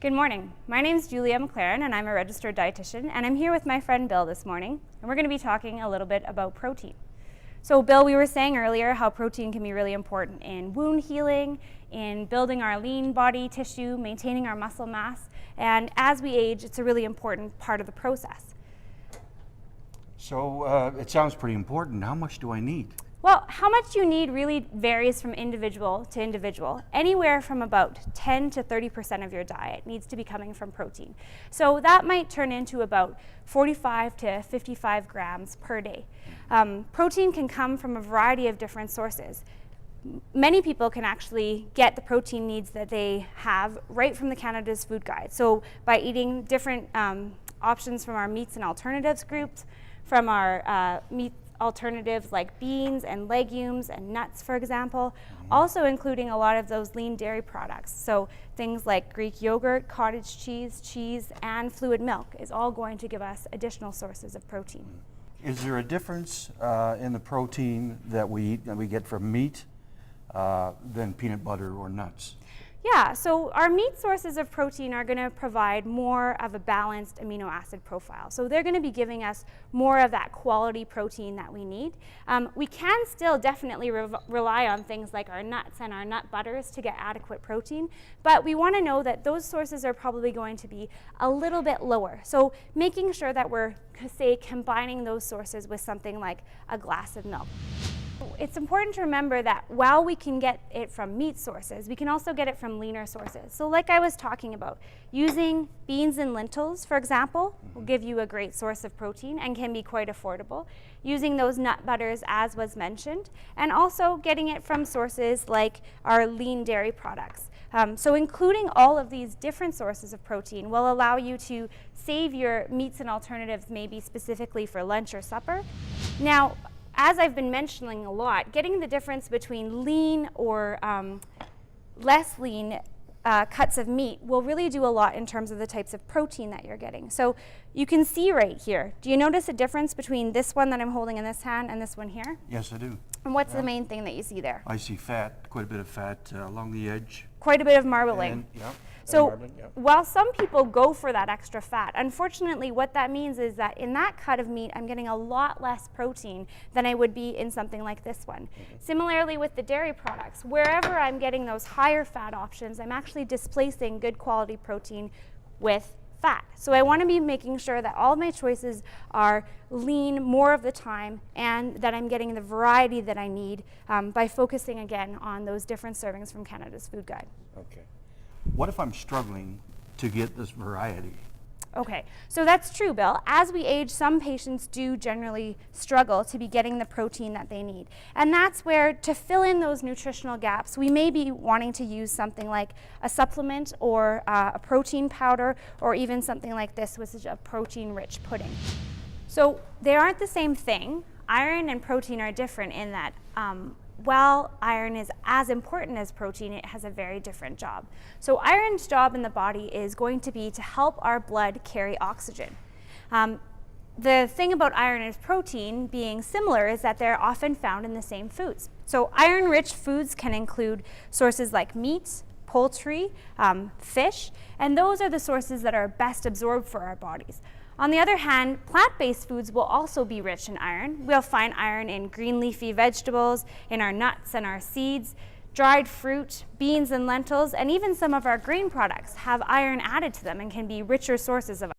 Good morning. My name is Julia McLaren and I'm a registered dietitian, and I'm here with my friend Bill this morning, and we're going to be talking a little bit about protein. So Bill, we were saying earlier how protein can be really important in wound healing, in building our lean body tissue, maintaining our muscle mass, and as we age, it's a really important part of the process. So it sounds pretty important. How much do I need? Well, how much you need really varies from individual to individual. Anywhere from about 10 to 30% of your diet needs to be coming from protein. So that might turn into about 45 to 55 grams per day. Protein can come from a variety of different sources. Many people can actually get the protein needs that they have right from the Canada's Food Guide. So by eating different options from our meats and alternatives groups, from our meat alternatives like beans and legumes and nuts, for example, also including a lot of those lean dairy products. So things like Greek yogurt, cottage cheese, and fluid milk is all going to give us additional sources of protein. Is there a difference in the protein that we get from meat than peanut butter or nuts? Yeah, so our meat sources of protein are going to provide more of a balanced amino acid profile. So they're going to be giving us more of that quality protein that we need. We can still definitely rely on things like our nuts and our nut butters to get adequate protein, but we want to know that those sources are probably going to be a little bit lower. So making sure that we're, say, combining those sources with something like a glass of milk. It's important to remember that while we can get it from meat sources, we can also get it from leaner sources. So like I was talking about, using beans and lentils, for example, will give you a great source of protein and can be quite affordable. Using those nut butters, as was mentioned, and also getting it from sources like our lean dairy products. So including all of these different sources of protein will allow you to save your meats and alternatives maybe specifically for lunch or supper. Now, as I've been mentioning a lot, getting the difference between lean or less lean cuts of meat will really do a lot in terms of the types of protein that you're getting. So you can see right here, do you notice a difference between this one that I'm holding in this hand and this one here? Yes, I do. And what's the main thing that you see there? I see fat, quite a bit of fat along the edge. Quite a bit of marbling. So yep. While some people go for that extra fat, unfortunately what that means is that in that cut of meat I'm getting a lot less protein than I would be in something like this one. Similarly with the dairy products, wherever I'm getting those higher fat options, I'm actually displacing good quality protein with fat. So I want to be making sure that all of my choices are lean more of the time and that I'm getting the variety that I need by focusing again on those different servings from Canada's Food Guide. Okay. What if I'm struggling to get this variety? Okay, so that's true, Bill. As we age, some patients do generally struggle to be getting the protein that they need. And that's where, to fill in those nutritional gaps, we may be wanting to use something like a supplement or a protein powder, or even something like this, which is a protein-rich pudding. So they aren't the same thing. Iron and protein are different in that while iron is as important as protein, it has a very different job. So iron's job in the body is going to be to help our blood carry oxygen. The thing about iron and protein being similar is that they're often found in the same foods. So iron-rich foods can include sources like meat, poultry, fish, and those are the sources that are best absorbed for our bodies. On the other hand, plant-based foods will also be rich in iron. We'll find iron in green leafy vegetables, in our nuts and our seeds, dried fruit, beans and lentils, and even some of our grain products have iron added to them and can be richer sources of iron.